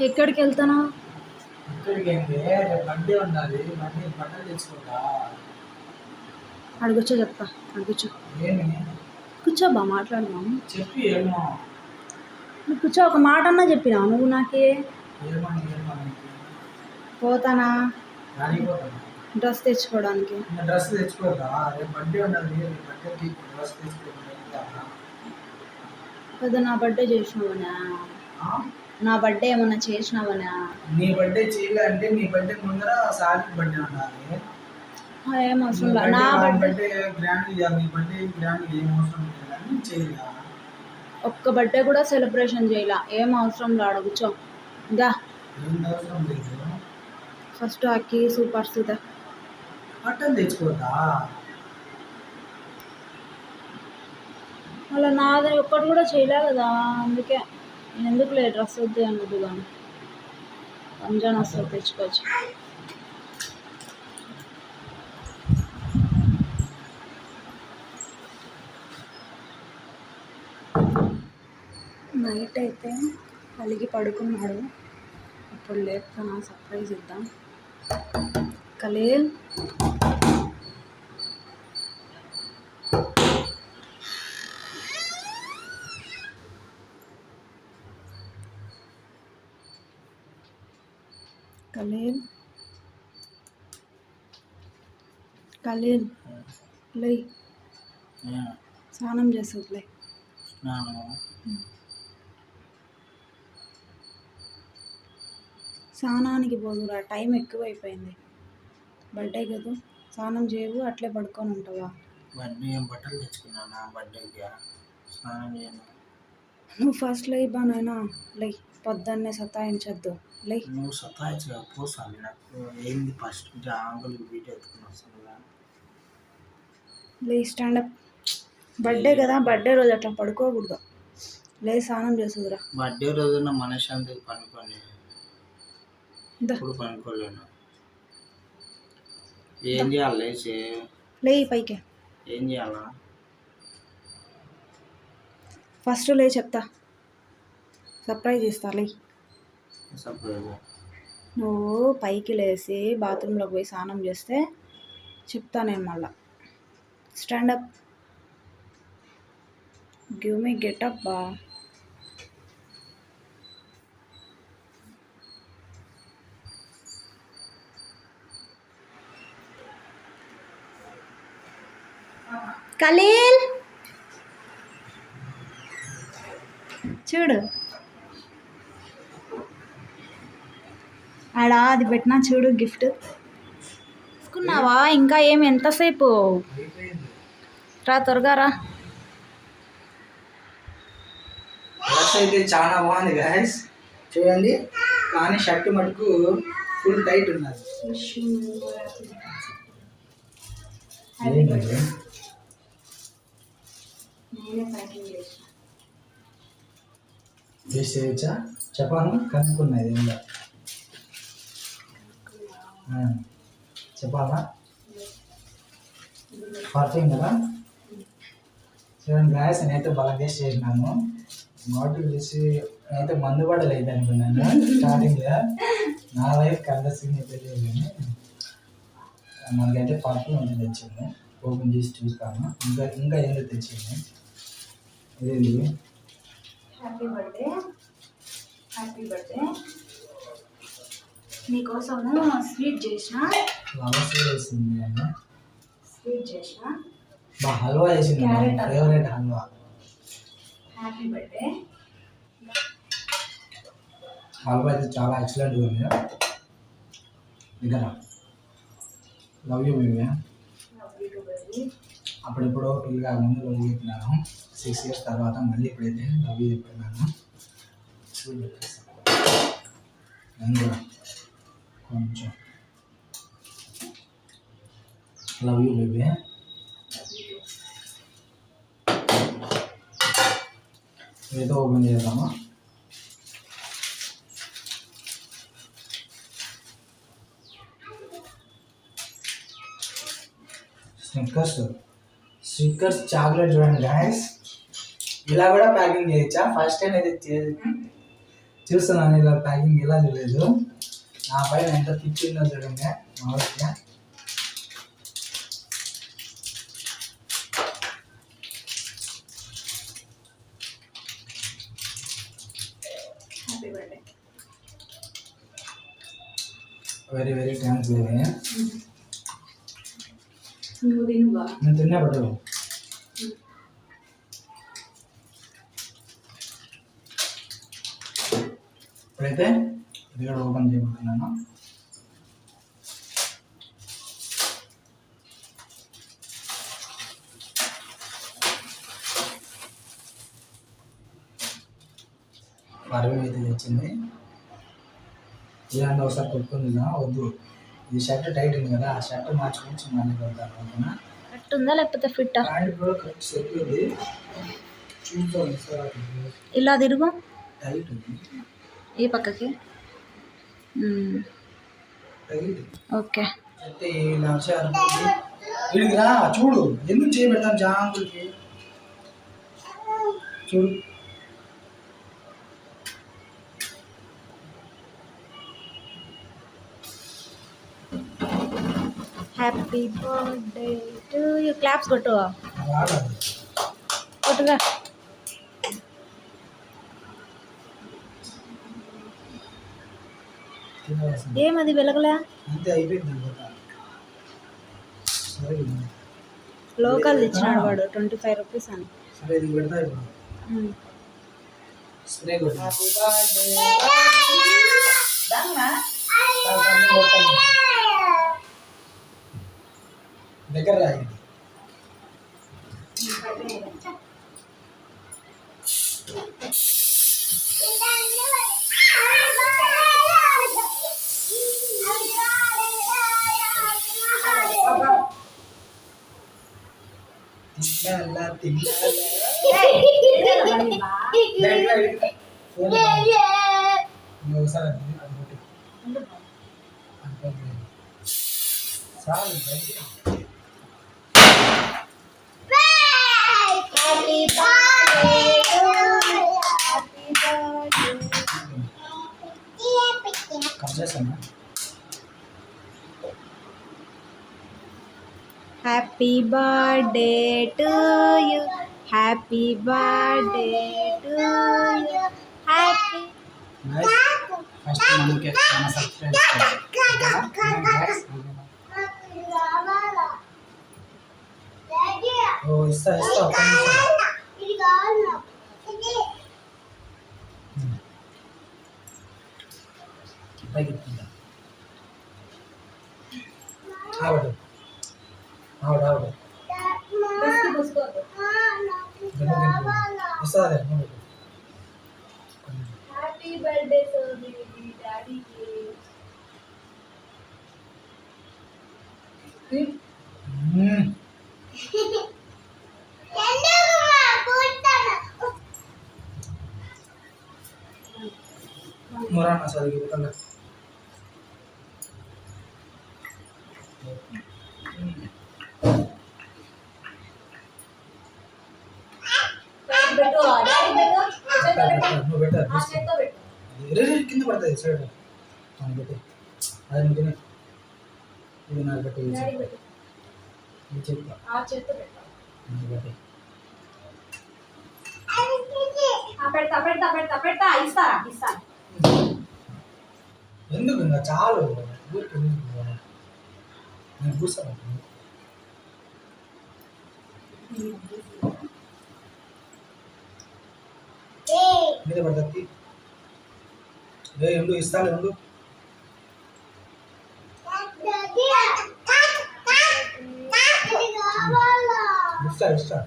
ఎక్కడికి వెళ్తానా? ఇక్కడికి ఏంటి, రేపు బర్త్డే ఉన్నది, బట్టలు తెచ్చుకుంటా. అడుగుచ్చో చెప్తా, అడుగుచ్చో. ఏమి కూర్చోబా, మాట్లాడదాం. చెప్పి ఏమో. నువ్వు కూర్చో, ఒక మాట అన్నా చెప్పినావు నువ్వు నాకే. ఏమని పోతానా రానిపోతాను. డ్రెస్ తెచ్చుకోవడానికి. డ్రెస్ తెచ్చుకోదా? రేపు బర్త్డే ఉన్నది, రేపు బర్త్డేకి డ్రెస్ తెచ్చుకోకుండా. కదా నా బర్త్డే చేసినావనా? నా బర్త్డే ఏమన్నా చేసినావనా? నీ బర్త్డే చేయలే అంటే నీ బర్త్డే ముందర సార్కి బర్త్డే ఉండాలి. ఏం అవసరం లేదు. నా బర్త్డే గ్రాండ్ చేయాలి. నీ బర్త్డే గ్రాండ్ ఏం అవసరం లేదు, చేయలే. ఒక్క బర్త్డే కూడా సెలబ్రేషన్ చేయాల. ఏం అవసరం లేదు. కూర్చో ఇంకా. ఏం అవసరం లేదు. ఫస్ట్ అక్కి సూపర్ సీదా బట్టలు తెచ్చుకోదా? అలా నాది ఒక్కటి కూడా చేయలే కదా, అందుకే నేను ఎందుకు లేదు డ్రెస్ వద్దు అన్నది. కానీ రంజాన్ వస్తుంది తెచ్చుకోవచ్చు. నైట్ అయితే అలిగి పడుకున్నాడు. ఇప్పుడు లేపుతాను, సర్ప్రైజ్ ఇద్దాం. ఖలీల్, ఖలీల్, ఖలీల్ లే, స్నానం చేస్తుందిలే. స్నానానికి పోదురా, టైం ఎక్కువైపోయింది. బర్త్డే కదా, స్నానం చేయవు, అట్లే పడుకొని ఉంటావా? బర్త్డే బట్టలు తెచ్చుకున్నాను, బర్త్డేకి స్నానం చేయను. నువ్వు ఫస్ట్ లే బా నాయనా, లే, పొద్దున్నే సతాయించద్దు. లే, నువ్వు సతాయించగా పోసాలి. నాకు ఏంది ఫస్ట్ జాంగులు వీడియో ఎత్తుకుని వస్తాను. లే, స్టాండప్. బర్త్డే కదా, బర్త్డే రోజు అట్లా పడుకోకూడదు. లే, స్నానం చేస్తుందిరా. బర్త్డే రోజున మనశ్శాంతికి పనుకొని ఇప్పుడు పనుకోలేను. ఏం చేయాలి? లేచి లే, పైకి ఏం చేయాలా? ఫస్ట్ లే, చెప్తా. సర్ప్రైజ్ ఇస్తా. లే, సర్ప్రైజ్. నువ్వు పైకి లేచి బాత్రూంలోకి పోయి స్నానం చేస్తే చెప్తా నేను మళ్ళా. స్టాండప్, గివ్ మీ గెటప్ బా. ఖలీల్ చూడు, ఆడా అది పెట్టినా చూడు, గిఫ్ట్ తీసుకున్నావా? ఇంకా ఏమి, ఎంతసేపు రా, త్వరగా రా. డ్రెస్ అయితే చాలా బాగుంది గాయస్, చూడండి. కానీ షర్ట్ మటుకు ఫుల్ టైట్ ఉన్నది. చేసేయచ్చా? చెప్పాను, కనుక్కున్నది ఏంటో చెప్పాలా? పర్ఫ్యూమ్ కదా. చూడండి గాయస్, నేనైతే బాగా టేస్ట్ చేసినాను. బాటిల్ చూసి నేనైతే మందు కూడా లేదు అనుకున్నాను స్టార్టింగ్లో. నా వైఫ్ కందసింగ్ అయితే లేదు, కానీ మనకైతే పర్ఫ్యూమ్ అయితే తెచ్చింది. ఓపెన్ చేసి చూస్తాను. ఇంకా ఏంటో తెచ్చింది. ఇదేంటి? Happy birthday, happy birthday. నీకోసము స్వీట్ చేసిన. స్వీట్ వేసింది అన్న. స్వీట్ చేసిన, హల్వా వేసింది, favourite halwa. Happy birthday. Halwa అయితే చాలా ఎక్సలెంట్గా ఉంది. దగ్గర లవ్ యూ బేబీ. అప్పుడెప్పుడో పిల్లగా ముందు లవ్ చెప్పినాను, 6 years తర్వాత మళ్ళీ ఇప్పుడైతే లవ్ యూ చెప్పినాను. కూడా కొంచెం లవ్ యూ బేబీ. ఏదో ఓపెన్ చేద్దామా? స్నిక్కర్స్ స్టిక్కర్స్ చాక్లెట్ చూడండి గాయస్, ఇలా కూడా ప్యాకింగ్ చేయొచ్చా? ఫస్ట్ టైం అయితే చూస్తున్నాను, ఇలా ప్యాకింగ్ ఇలా చూడలేదు. నా పైన ఎంత పిచ్చిందో చూడండి మామూలుగా. Happy birthday. Very very thanks baby. నువ్వు తినువా? నేను తిన్నా పట్టు. ఇప్పుడైతే ఇది కూడా ఓపెన్ చేయబోతున్నాను. పరువు అయితే తెచ్చింది. ఇలాంటి ఒకసారి కొట్టుకుందా వద్దు, ఈ షర్ట్ టైట్ ఉంది కదా, ఆ షర్ట్ మార్చుకొని మళ్ళీ కొడతాను అనుకున్నా. కరెక్ట్ ఉందా లేకపోతే ఫిట్టా? ప్యాంట్ కూడా కరెక్ట్ సెట్ ఉంది, చూసుకోండి సార్. ఇలా తిరుగు, టైట్ ఉంది ఈ పక్కకి. టైట్. ఓకే. అయితే ఇలా వచ్చారు వీడికి రా, చూడు ఎందుకు చేయబెడతాను జాంగులకి, చూడు. Happy birthday to you. Claps కొట్టు, రాలేదు కొట్టుగా. తినవలసింది. ఏమది వెలగలే? అంతే అయిపోయింది అనమాట. సరే లోకల్ ఇచ్చినాడు వాడు 25 రూపీస్ అని. సరే ఇది పెడతా ఇప్పుడు. స్ప్రే కొట్టు. దగ్గర రాయండి. Happy birthday to you, happy birthday to you, happy. First మనకి మన సబ్స్క్రైబ్ ఓ ఇస్తా ఒక్క నిమిషం. పైకి ఎత్తుకుంటా. ఆవిడ ఆవిడ ఆవిడ ఇస్తాదే. హ్యాపీ బర్త్డే టు డాడీకి. మురానా సరిగ్గా పెట్టాలి. నువ్వు పెట్టాలి కింద పడుతుంది సైడ్ పెట్టి. అది నువ్వు తినే, ఇది నాకు పెట్టి పెడతా ఇస్తారా? ఇస్తాను. ఎందుకు ఇంకా చాలు ఊరికి ఎందుకు నేను కూర్చోను. మీద పడుతుంది. ఎండు ఇస్తాను ఎండు ఇస్తా.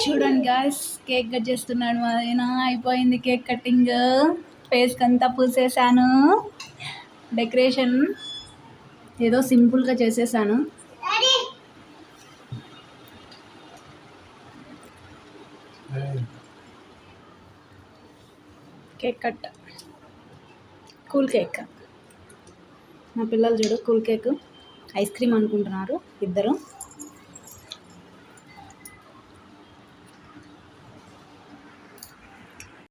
చూడండి గాయ్స్, కేక్ కట్ చేస్తున్నాడు మా ఆయన. అయిపోయింది కేక్ కటింగ్. ఫేస్కి అంతా పూసేసాను. డెకరేషన్ ఏదో సింపుల్గా చేసేసాను. Cake cut, cool cake. మా పిల్లలు చూడు కూల్ కేక్ ఐస్ క్రీమ్ అనుకుంటున్నారు ఇద్దరు.